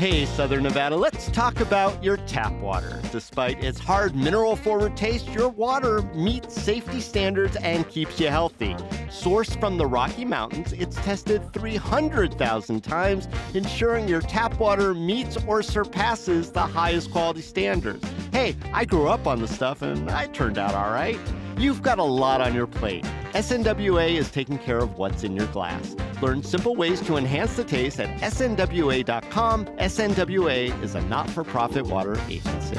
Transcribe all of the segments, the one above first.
Hey, Southern Nevada, let's talk about your tap water. Despite its hard mineral-forward taste, your water meets safety standards and keeps you healthy. Sourced from the Rocky Mountains, it's tested 300,000 times, ensuring your tap water meets or surpasses the highest quality standards. Hey, I grew up on the stuff and I turned out all right. You've got a lot on your plate. SNWA is taking care of what's in your glass. Learn simple ways to enhance the taste at snwa.com. SNWA is a not-for-profit water agency.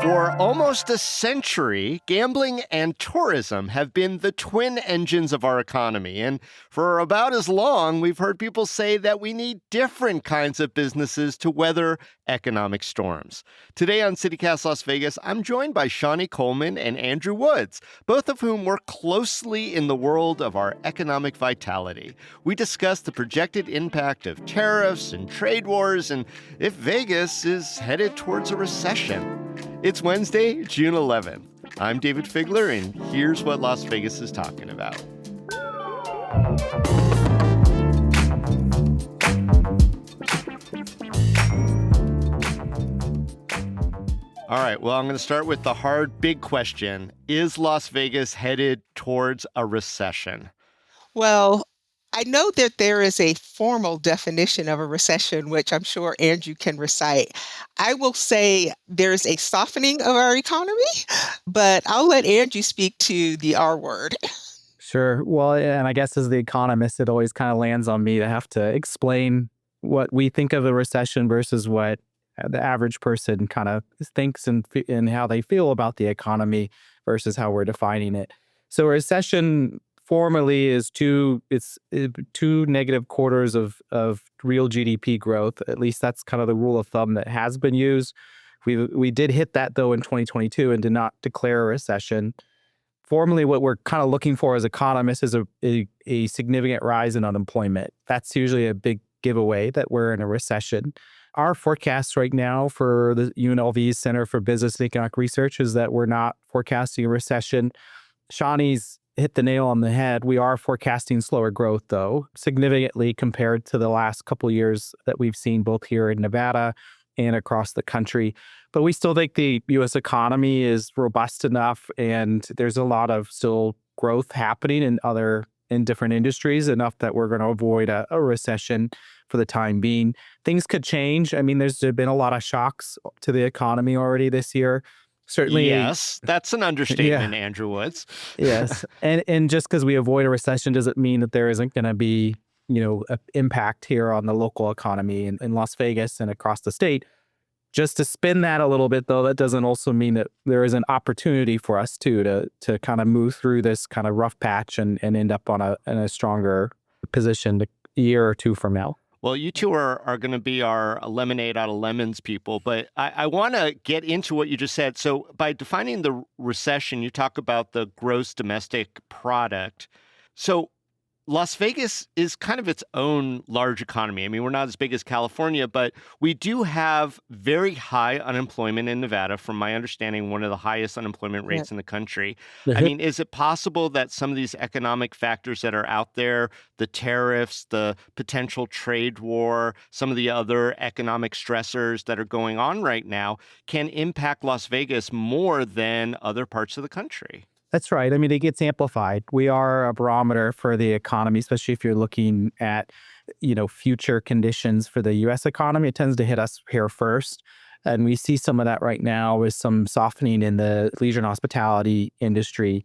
For almost a century, gambling and tourism have been the twin engines of our economy. And for about as long, we've heard people say that we need different kinds of businesses to weather economic storms. Today on CityCast Las Vegas, I'm joined by Shawnee Coleman and Andrew Woods, both of whom work closely in the world of our economic vitality. We discuss the projected impact of tariffs and trade wars and if Vegas is headed towards a recession. It's Wednesday, June 11th. I'm David Figler, and here's what Las Vegas is talking about. All right, well, I'm going to start with the hard, big question. Is Las Vegas headed towards a recession? Well, I know that there is a formal definition of a recession, which I'm sure Andrew can recite. I will say there's a softening of our economy, but I'll let Andrew speak to the R word. Sure. Well, and I guess as the economist, it always kind of lands on me to have to explain what we think of a recession versus what the average person kind of thinks and how they feel about the economy versus how we're defining it. So a recession formally is two negative quarters of real GDP growth. At least that's kind of the rule of thumb that has been used. We did hit that, though, in 2022 and did not declare a recession. Formally, what we're kind of looking for as economists is a significant rise in unemployment. That's usually a big giveaway that we're in a recession. Our forecast right now for the UNLV Center for Business and Economic Research is that we're not forecasting a recession. Shawnee's hit the nail on the head. We are forecasting slower growth, though, significantly compared to the last couple of years that we've seen both here in Nevada and across the country. But we still think the U.S. economy is robust enough, and there's a lot of still growth happening in different industries, enough that we're going to avoid a recession for the time being. Things could change. I mean, there's been a lot of shocks to the economy already this year. Certainly. Yes, that's an understatement, Yeah. Andrew Woods. Yes. And just because we avoid a recession doesn't mean that there isn't going to be, an impact here on the local economy in Las Vegas and across the state. Just to spin that a little bit, though, that doesn't also mean that there is an opportunity for us to kind of move through this kind of rough patch and end up in a stronger position a year or two from now. Well, you two are going to be our lemonade out of lemons people, but I want to get into what you just said. So by defining the recession, you talk about the gross domestic product. So Las Vegas is kind of its own large economy. I mean, we're not as big as California, but we do have very high unemployment in Nevada. From my understanding, one of the highest unemployment rates in the country. I mean, is it possible that some of these economic factors that are out there, the tariffs, the potential trade war, some of the other economic stressors that are going on right now can impact Las Vegas more than other parts of the country? That's right. I mean, it gets amplified. We are a barometer for the economy, especially if you're looking at, future conditions for the U.S. economy. It tends to hit us here first. And we see some of that right now with some softening in the leisure and hospitality industry.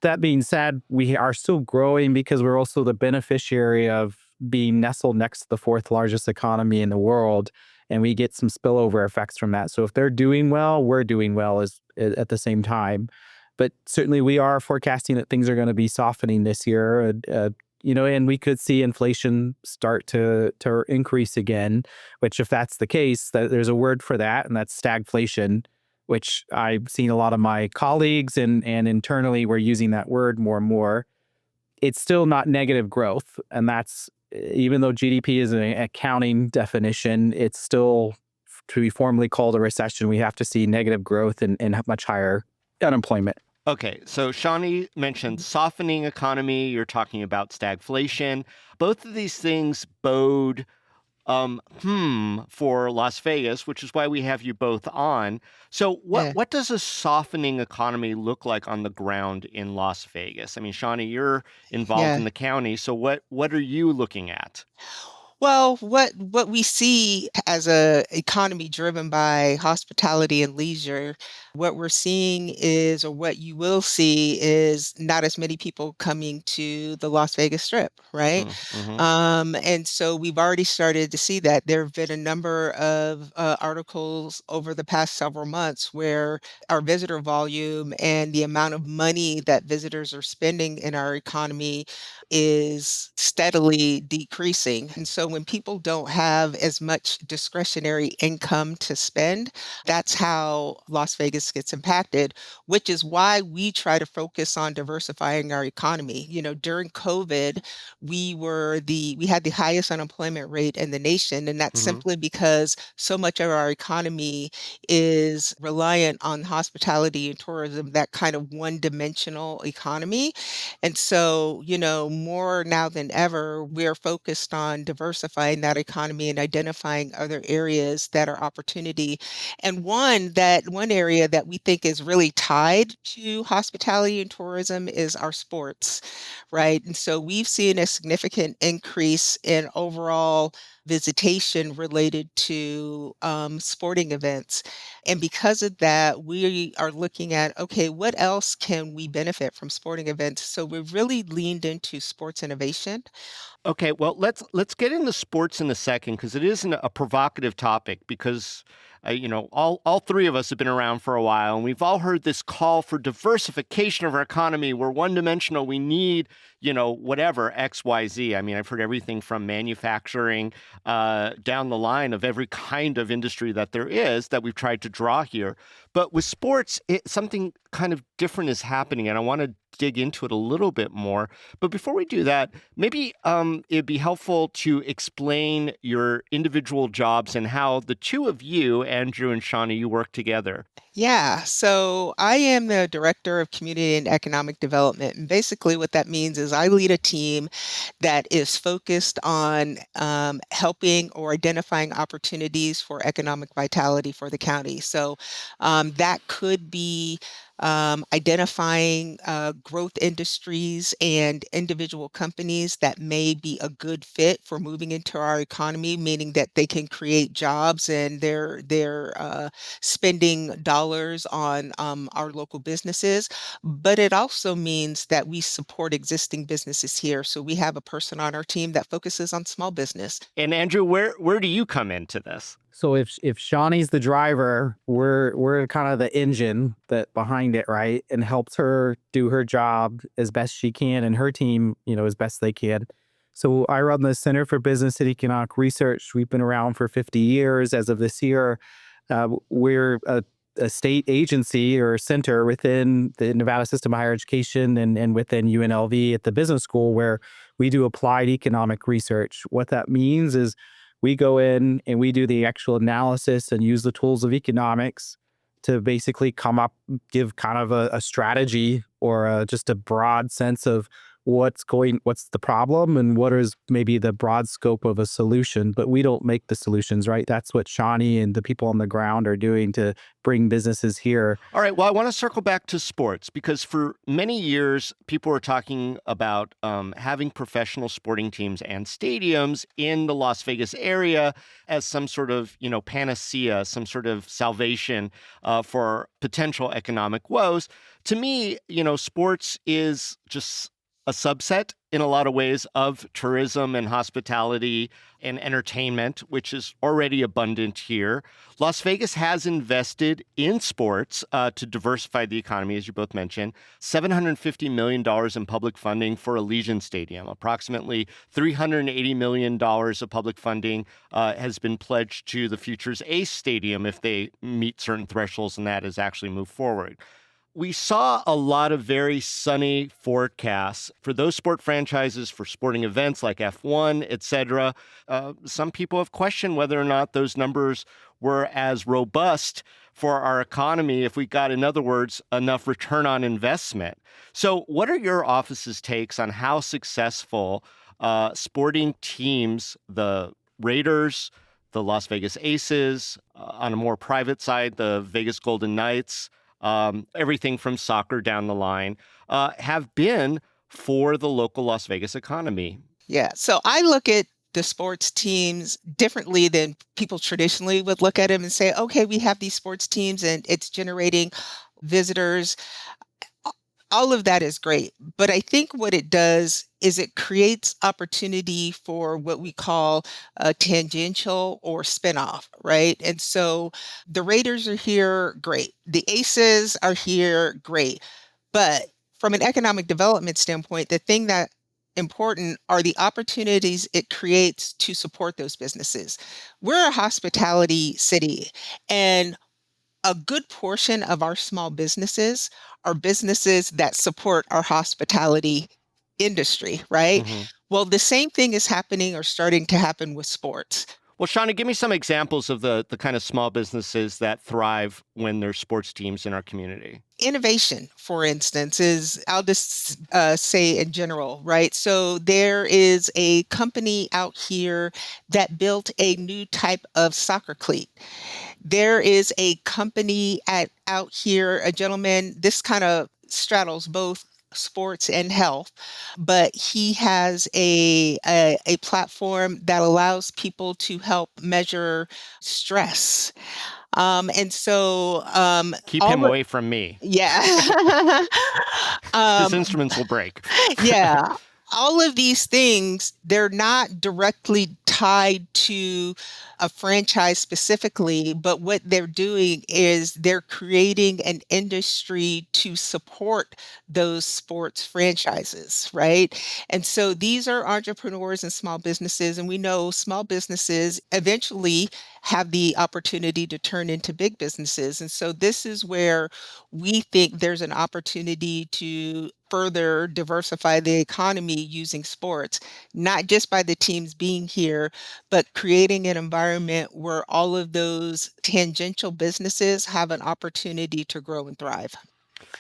That being said, we are still growing because we're also the beneficiary of being nestled next to the fourth largest economy in the world. And we get some spillover effects from that. So if they're doing well, we're doing well at the same time. But certainly we are forecasting that things are going to be softening this year, and we could see inflation start to increase again, which if that's the case, there's a word for that, and that's stagflation, which I've seen a lot of my colleagues and internally we're using that word more and more. It's still not negative growth, and that's, even though GDP is an accounting definition, it's still, to be formally called a recession, we have to see negative growth and much higher unemployment. Okay, so Shawnee mentioned Mhm. softening economy. You're talking about stagflation. Both of these things bode for Las Vegas, which is why we have you both on. So Yeah, what does a softening economy look like on the ground in Las Vegas? I mean, Shawnee, you're involved yeah. in the county, so what are you looking at? Well, what we see as a economy driven by hospitality and leisure, what we're seeing is, or what you will see is not as many people coming to the Las Vegas Strip, right? Mm-hmm. And so we've already started to see that. There have been a number of articles over the past several months where our visitor volume and the amount of money that visitors are spending in our economy is steadily decreasing. And so when people don't have as much discretionary income to spend, that's how Las Vegas gets impacted, which is why we try to focus on diversifying our economy. You know, during COVID, we had the highest unemployment rate in the nation, and that's Mm-hmm. simply because so much of our economy is reliant on hospitality and tourism, that kind of one-dimensional economy. And so, you know, more now than ever, we're focused on diversifying that economy and identifying other areas that are opportunity. And one area that we think is really tied to hospitality and tourism is our sports, right? And so we've seen a significant increase in overall visitation related to sporting events. And because of that, we are looking at, okay, what else can we benefit from sporting events? So we've really leaned into sports innovation. Okay, well, let's get into sports in a second because it isn't a provocative topic because all three of us have been around for a while and we've all heard this call for diversification of our economy. We're one dimensional. We need whatever X Y Z. I mean, I've heard everything from manufacturing down the line of every kind of industry that there is that we've tried to draw here. But with sports, something kind of different is happening, and I want to dig into it a little bit more. But before we do that, maybe it'd be helpful to explain your individual jobs and how the two of you, Andrew and Shawnee, you work together. Yeah, so I am the director of community and economic development. And basically, what that means is I lead a team that is focused on helping or identifying opportunities for economic vitality for the county. So that could be identifying growth industries and individual companies that may be a good fit for moving into our economy, meaning that they can create jobs and they're spending dollars on our local businesses. But it also means that we support existing businesses here. So we have a person on our team that focuses on small business. And Andrew, where do you come into this? So if Shawnee's the driver, we're kind of the engine that behind it, right? And helps her do her job as best she can and her team, as best they can. So I run the Center for Business and Economic Research. We've been around for 50 years. As of this year, we're a state agency or center within the Nevada System of Higher Education and within UNLV at the business school where we do applied economic research. What that means is we go in and we do the actual analysis and use the tools of economics to basically come up, give kind of a strategy or just a broad sense of what's the problem and what is maybe the broad scope of a solution. But we don't make the solutions, right? That's what Shawnee and the people on the ground are doing to bring businesses here. All right. Well, I want to circle back to sports because for many years, people were talking about having professional sporting teams and stadiums in the Las Vegas area as some sort of, panacea, some sort of salvation for potential economic woes. To me, sports is just a subset in a lot of ways of tourism and hospitality and entertainment, which is already abundant here. Las Vegas has invested in sports to diversify the economy, as you both mentioned. $750 million in public funding for a Legion Stadium. Approximately $380 million of public funding has been pledged to the Futures Ace Stadium if they meet certain thresholds and that has actually moved forward. We saw a lot of very sunny forecasts for those sport franchises, for sporting events like F1, et cetera. Some people have questioned whether or not those numbers were as robust for our economy if we got, in other words, enough return on investment. So, what are your office's takes on how successful sporting teams, the Raiders, the Las Vegas Aces, on a more private side, the Vegas Golden Knights, everything from soccer down the line, have been for the local Las Vegas economy? Yeah. So I look at the sports teams differently than people traditionally would look at them and say, okay, we have these sports teams and it's generating visitors. All of that is great. But I think what it does is it creates opportunity for what we call a tangential or spinoff, right? And so the Raiders are here, great. The Aces are here, great. But from an economic development standpoint, the thing that important are the opportunities it creates to support those businesses. We're a hospitality city, and a good portion of our small businesses are businesses that support our hospitality industry, right? Mhm. Well, the same thing is happening or starting to happen with sports. Well, Shauna, give me some examples of the kind of small businesses that thrive when there's sports teams in our community. Innovation, for instance, is I'll just say in general, right? So there is a company out here that built a new type of soccer cleat. There is a company out here, a gentleman, this kind of straddles both sports and health, but he has a platform that allows people to help measure stress. And so Keep him all away from me. yeah. His Um, instruments will break. yeah. All of these things, they're not directly tied to a franchise specifically, but what they're doing is they're creating an industry to support those sports franchises, right? And so these are entrepreneurs and small businesses, and we know small businesses eventually have the opportunity to turn into big businesses. And so this is where we think there's an opportunity to further diversify the economy using sports, not just by the teams being here, but creating an environment where all of those tangential businesses have an opportunity to grow and thrive.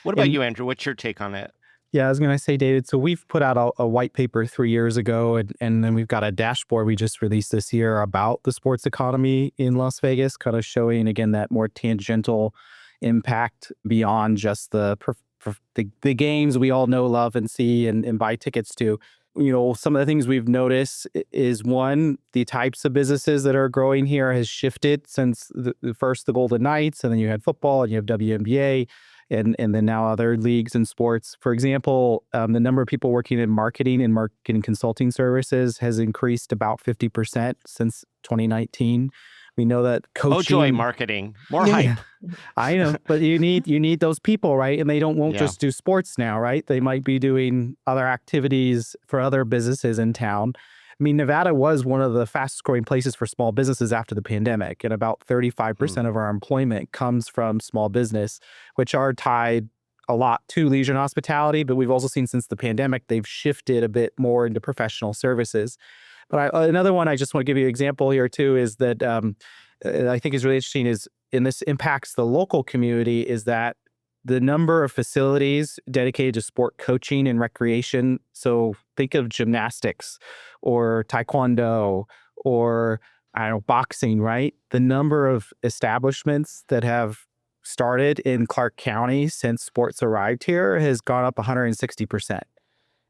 What about And you, Andrew? What's your take on it? yeah, I was going to say, David, so we've put out a white paper 3 years ago, and then we've got a dashboard we just released this year about the sports economy in Las Vegas, kind of showing, again, that more tangential impact beyond just the games we all know, love, and see and buy tickets to. Some of the things we've noticed is one, the types of businesses that are growing here has shifted since first the Golden Knights, and then you had football, and you have WNBA, and then now other leagues and sports. For example, the number of people working in marketing and marketing consulting services has increased about 50% since 2019. We know that Oh, joy, coaching. marketing. More Yeah. hype. I know, but you need those people, right? And they won't Yeah. just do sports now, right? They might be doing other activities for other businesses in town. I mean, Nevada was one of the fastest growing places for small businesses after the pandemic, and about Hmm. 35% of our employment comes from small business, which are tied a lot to leisure and hospitality. But we've also seen since the pandemic, they've shifted a bit more into professional services. But another one I just want to give you an example here too is that I think is really interesting is, and this impacts the local community, is that the number of facilities dedicated to sport coaching and recreation. So think of gymnastics or taekwondo or I don't know, boxing, right? The number of establishments that have started in Clark County since sports arrived here has gone up 160%.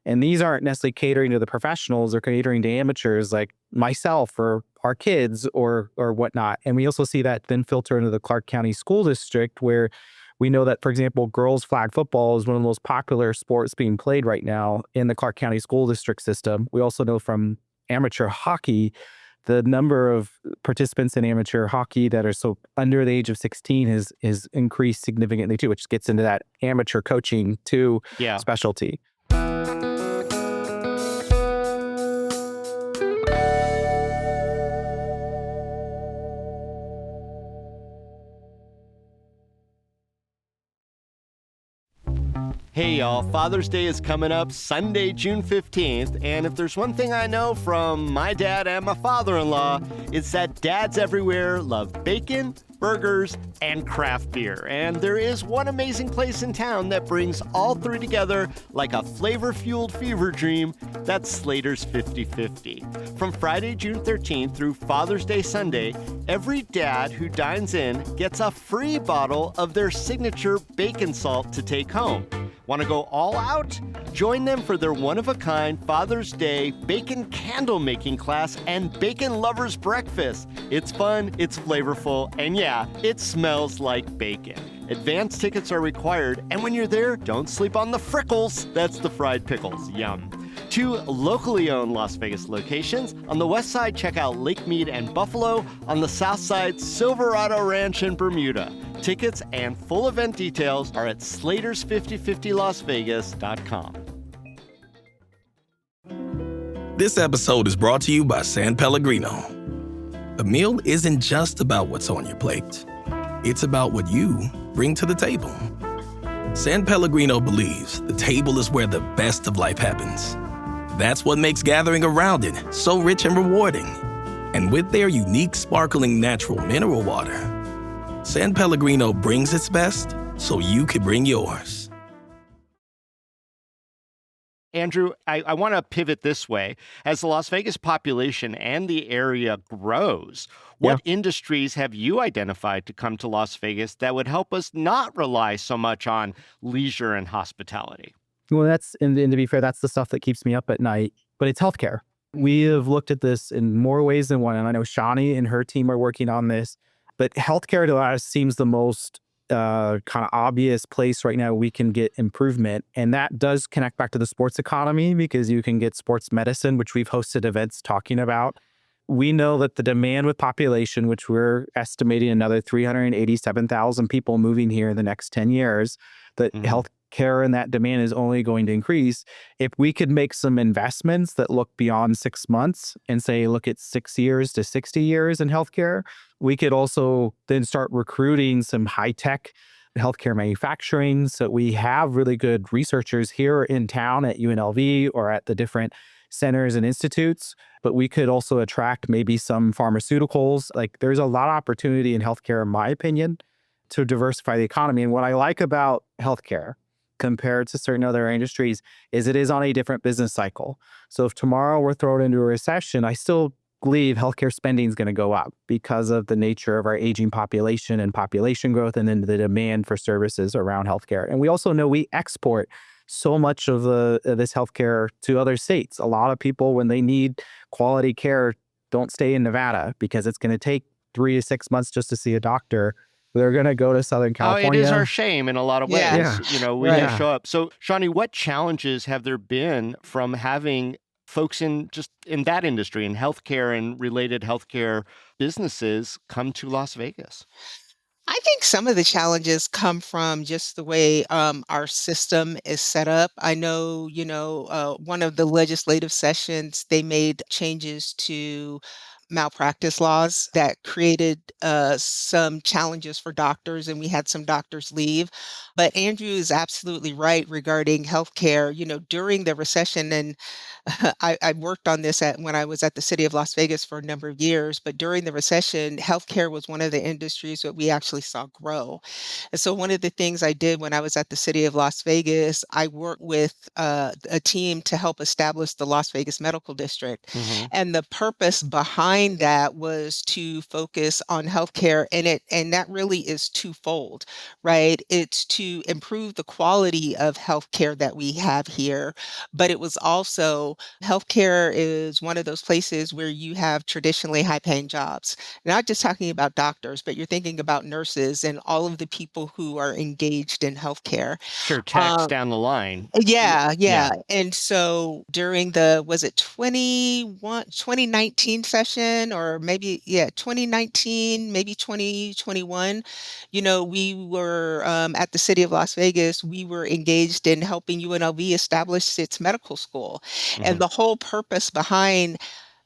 And these aren't necessarily catering to the professionals or catering to amateurs like myself or our kids or whatnot. And we also see that then filter into the Clark County School District, where we know that, for example, girls flag football is one of the most popular sports being played right now in the Clark County School District system. We also know from amateur hockey, the number of participants in amateur hockey that are so under the age of 16 is increased significantly too, which gets into that amateur coaching too Yeah. specialty. Hey y'all, Father's Day is coming up Sunday, June 15th, and if there's one thing I know from my dad and my father-in-law, it's that dads everywhere love bacon, burgers, and craft beer. And there is one amazing place in town that brings all three together like a flavor-fueled fever dream. That's Slater's 50/50. From Friday, June 13th through Father's Day Sunday, every dad who dines in gets a free bottle of their signature bacon salt to take home. Want to go all out? Join them for their one-of-a-kind Father's Day bacon candle making class and bacon lovers breakfast. It's fun, it's flavorful, and yeah, it smells like bacon. Advance tickets are required, and when you're there, don't sleep on the frickles. That's the fried pickles. Yum. 2 locally owned Las Vegas locations. On the west side, check out Lake Mead and Buffalo. On the south side, Silverado Ranch in Bermuda. Tickets and full event details are at Slaters5050lasvegas.com. This episode is brought to you by San Pellegrino. A meal isn't just about what's on your plate. It's about what you bring to the table. San Pellegrino believes the table is where the best of life happens. That's what makes gathering around it so rich and rewarding. And with their unique sparkling natural mineral water, San Pellegrino brings its best so you could bring yours. Andrew, I want to pivot this way. As the Las Vegas population and the area grows, what industries have you identified to come to Las Vegas that would help us not rely so much on leisure and hospitality? Well, and to be fair, that's the stuff that keeps me up at night, but it's healthcare. We have looked at this in more ways than one, and I know Shani and her team are working on this, but healthcare to us seems the most kind of obvious place right now we can get improvement. And that does connect back to the sports economy because you can get sports medicine, which we've hosted events talking about. We know that the demand with population, which we're estimating another 387,000 people moving here in the next 10 years, that healthcare and that demand is only going to increase. If we could make some investments that look beyond 6 months and say, look at 6 years to 60 years in healthcare, we could also then start recruiting some high-tech healthcare manufacturing. So we have really good researchers here in town at UNLV or at the different centers and institutes, but we could also attract maybe some pharmaceuticals. Like there's a lot of opportunity in healthcare, in my opinion, to diversify the economy. And what I like about healthcare compared to certain other industries is it is on a different business cycle. So if tomorrow we're thrown into a recession, I still believe healthcare spending is going to go up because of the nature of our aging population and population growth and then the demand for services around healthcare. And we also know we export so much of this healthcare to other states. A lot of people, when they need quality care, don't stay in Nevada because it's going to take 3 to 6 months just to see a doctor. They're going to go to Southern California. Oh, it is our shame in a lot of ways. Yeah. We just show up. So, Shani, what challenges have there been from having folks in that industry, in healthcare and related healthcare businesses, come to Las Vegas? I think some of the challenges come from just the way our system is set up. I know, one of the legislative sessions, they made changes to malpractice laws that created some challenges for doctors, and we had some doctors leave. But Andrew is absolutely right regarding healthcare. During the recession, and I worked on this when I was at the city of Las Vegas for a number of years, but during the recession, healthcare was one of the industries that we actually saw grow. And so one of the things I did when I was at the city of Las Vegas, I worked with a team to help establish the Las Vegas Medical District. And the purpose behind that was to focus on healthcare, and that really is twofold, right? It's to improve the quality of healthcare that we have here, but it was also healthcare is one of those places where you have traditionally high-paying jobs. Not just talking about doctors, but you're thinking about nurses and all of the people who are engaged in healthcare. Sure, tax down the line. Yeah. And so during was it 2019 session or maybe, 2019, maybe 2021, we were at the city of Las Vegas, we were engaged in helping UNLV establish its medical school. And the whole purpose behind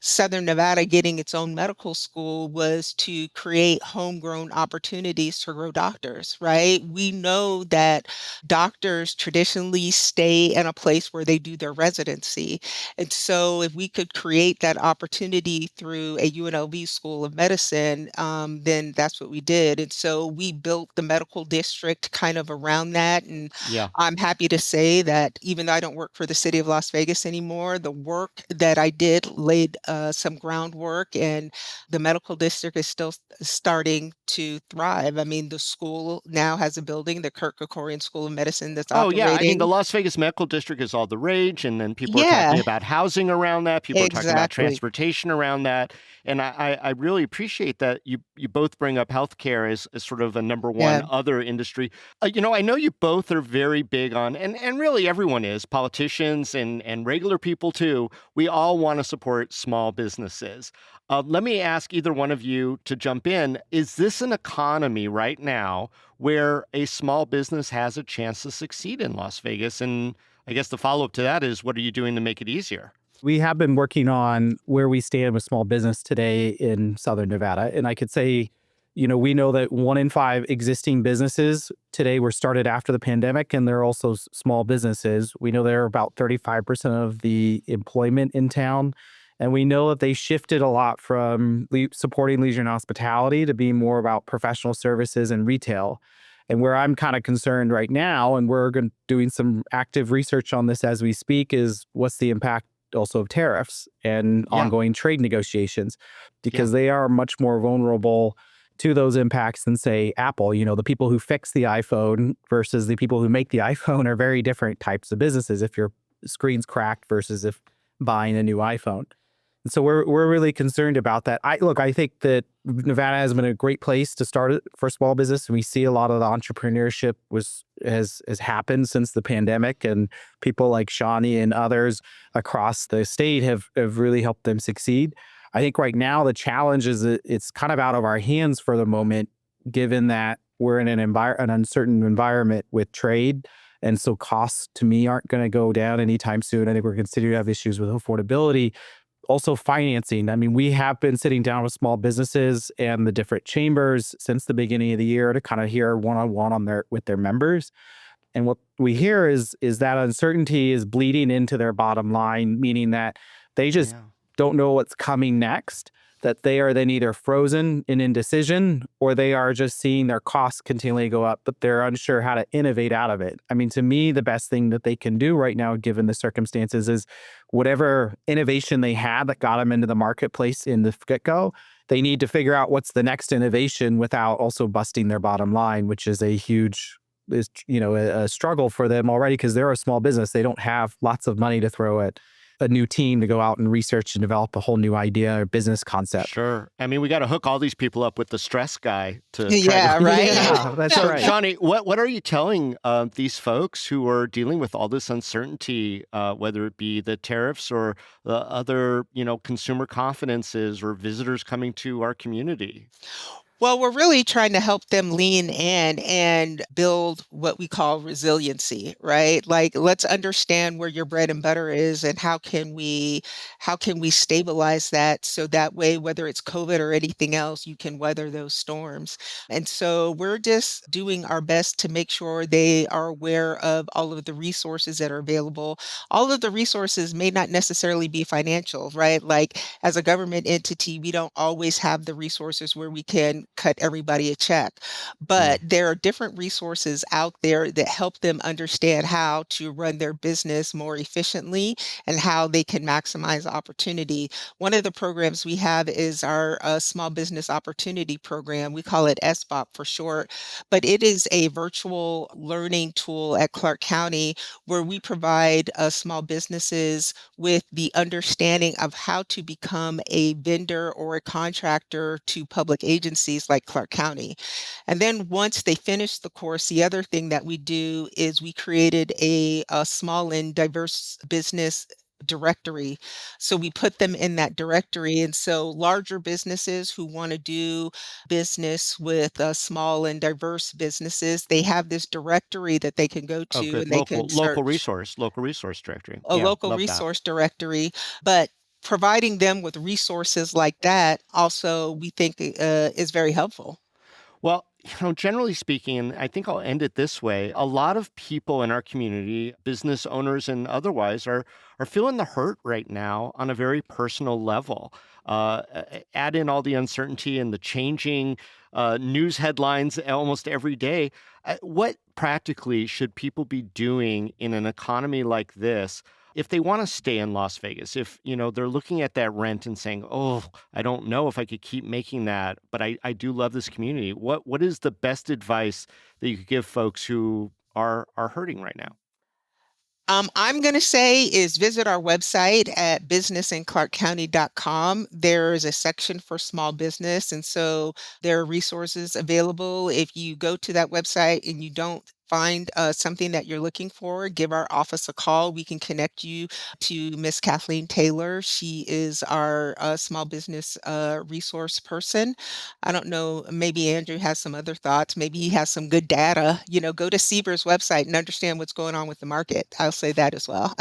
Southern Nevada getting its own medical school was to create homegrown opportunities to grow doctors, right? We know that doctors traditionally stay in a place where they do their residency. And so if we could create that opportunity through a UNLV School of Medicine, then that's what we did. And so we built the medical district kind of around that. And Yeah. I'm happy to say that even though I don't work for the city of Las Vegas anymore, the work that I did laid some groundwork, and the medical district is still starting to thrive. I mean, the school now has a building, the Kirk Kerkorian School of Medicine, that's Oh, yeah. I mean, the operating. Las Vegas Medical District is all the rage, and then people are Yeah, talking about housing around that. People are talking about exactly. transportation around that. And I really appreciate that you both bring up healthcare as sort of a number Yeah, one other industry. I know you both are very big on, and really everyone is, politicians and regular people too. We all want to support small businesses. Let me ask either one of you to jump in. Is this an economy right now where a small business has a chance to succeed in Las Vegas? And I guess the follow up to that is, what are you doing to make it easier? We have been working on where we stand with small business today in Southern Nevada. And I could say, we know that 1 in 5 existing businesses today were started after the pandemic, and they're also small businesses. We know they're about 35% of the employment in town. And we know that they shifted a lot from supporting leisure and hospitality to being more about professional services and retail. And where I'm kind of concerned right now, and we're doing some active research on this as we speak, is what's the impact also of tariffs and Yeah, ongoing trade negotiations, yeah, because they are much more vulnerable to those impacts than, say, Apple. The people who fix the iPhone versus the people who make the iPhone are very different types of businesses if your screen's cracked versus if buying a new iPhone. And so we're really concerned about that. I think that Nevada has been a great place to start it for small business, and we see a lot of the entrepreneurship has happened since the pandemic, and people like Shawnee and others across the state have really helped them succeed. I think right now the challenge is that it's kind of out of our hands for the moment, given that we're in an uncertain environment with trade. And so costs to me aren't going to go down anytime soon. I think we're considering to have issues with affordability. Also financing. I mean, we have been sitting down with small businesses and the different chambers since the beginning of the year to kind of hear one-on-one with their members. And what we hear is that uncertainty is bleeding into their bottom line, meaning that they just yeah. don't know what's coming next, that they are then either frozen in indecision or they are just seeing their costs continually go up, but they're unsure how to innovate out of it. I mean, to me, the best thing that they can do right now, given the circumstances, is whatever innovation they had that got them into the marketplace in the get-go, they need to figure out what's the next innovation without also busting their bottom line, which is a huge a struggle for them already because they're a small business. They don't have lots of money to throw at a new team to go out and research and develop a whole new idea or business concept. Sure. I mean, we got to hook all these people up with the stress guy to try to. Yeah, right. Yeah, that's So, right. Shawnee, what are you telling these folks who are dealing with all this uncertainty, whether it be the tariffs or the other, consumer confidences or visitors coming to our community? Well, we're really trying to help them lean in and build what we call resiliency, right? Like, let's understand where your bread and butter is and how can we stabilize that so that way, whether it's COVID or anything else, you can weather those storms. And so we're just doing our best to make sure they are aware of all of the resources that are available. All of the resources may not necessarily be financial, right? Like, as a government entity, we don't always have the resources where we can cut everybody a check. Mm, But there are different resources out there that help them understand how to run their business more efficiently and how they can maximize opportunity. One of the programs we have is our Small Business Opportunity Program. We call it SBOP for short, but it is a virtual learning tool at Clark County where we provide small businesses with the understanding of how to become a vendor or a contractor to public agencies like Clark County. And then once they finish the course, the other thing that we do is we created a small and diverse business directory. So we put them in that directory. And so larger businesses who want to do business with small and diverse businesses, they have this directory that they can go oh, to good. and they can Local search resource directory. a Yeah, local love that. resource directory. But providing them with resources like that also we think is very helpful. Well, generally speaking, and I think I'll end it this way. A lot of people in our community, business owners and otherwise, are feeling the hurt right now on a very personal level. Add in all the uncertainty and the changing news headlines almost every day. What practically should people be doing in an economy like this if they want to stay in Las Vegas? If, they're looking at that rent and saying, "Oh, I don't know if I could keep making that, but I do love this community." What is the best advice that you could give folks who are hurting right now? I'm going to say is visit our website at businessinclarkcounty.com. There is a section for small business, and so there are resources available. If you go to that website and you don't find something that you're looking for, give our office a call. We can connect you to Miss Kathleen Taylor. She is our small business resource person. I don't know, maybe Andrew has some other thoughts. Maybe he has some good data. Go to Sieber's website and understand what's going on with the market. I'll say that as well.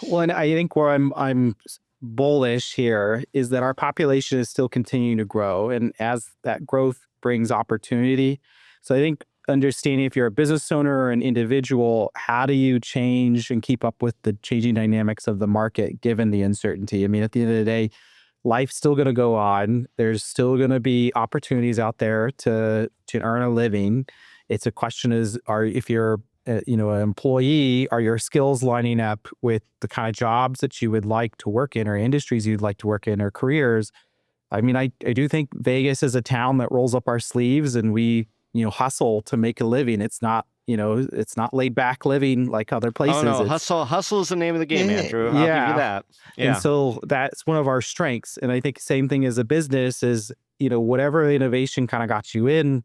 Well, and I think where I'm bullish here is that our population is still continuing to grow, and as that growth brings opportunity. So I think understanding if you're a business owner or an individual, how do you change and keep up with the changing dynamics of the market given the uncertainty? I mean, at the end of the day, life's still going to go on. There's still going to be opportunities out there to earn a living. It's a question if you're an employee, are your skills lining up with the kind of jobs that you would like to work in or industries you'd like to work in or careers? I mean, I do think Vegas is a town that rolls up our sleeves and we, hustle to make a living. It's not laid back living like other Oh places. no, It's hustle is the name of the game, Yeah. Andrew. I'll give you yeah. that. And Yeah. so that's one of our strengths. And I think same thing as a business is, whatever innovation kind of got you in,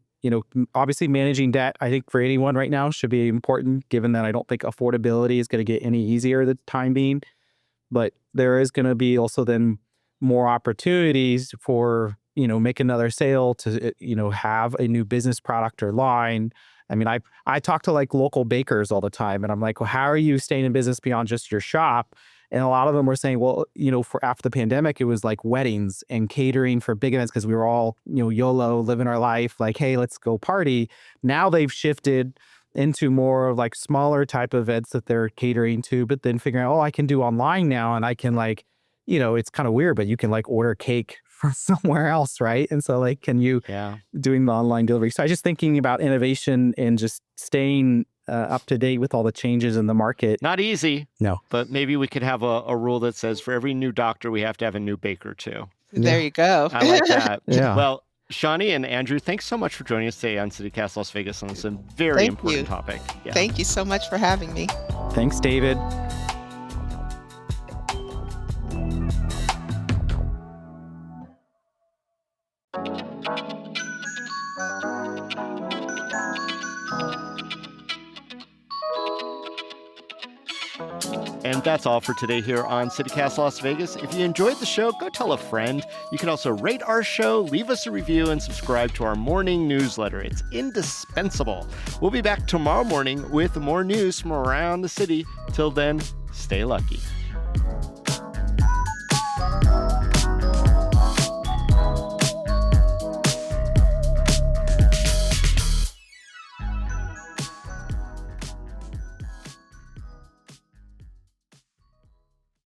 obviously managing debt, I think for anyone right now should be important, given that I don't think affordability is going to get any easier the time being. But there is going to be also then more opportunities for, make another sale to, have a new business product or line. I mean, I talk to like local bakers all the time and I'm like, well, how are you staying in business beyond just your shop? And a lot of them were saying, well, for after the pandemic, it was like weddings and catering for big events because we were all, YOLO, living our life, like, hey, let's go party. Now they've shifted into more of like smaller type events that they're catering to, but then figuring out, oh, I can do online now and I can like, it's kind of weird, but you can like order cake from somewhere else, right? And so like, can you Yeah. doing the online delivery? So I just thinking about innovation and just staying up to date with all the changes in the market. Not easy, No. but maybe we could have a rule that says for every new doctor, we have to have a new baker too. There Yeah. you go. I like that. Yeah. Well, Shawnee and Andrew, thanks so much for joining us today on CityCast Las Vegas on this very Thank important you. topic. Yeah. Thank you so much for having me. Thanks, David. And that's all for today here on CityCast Las Vegas. If you enjoyed the show, go tell a friend. You can also rate our show, leave us a review, and subscribe to our morning newsletter. It's indispensable. We'll be back tomorrow morning with more news from around the city. Till then, stay lucky.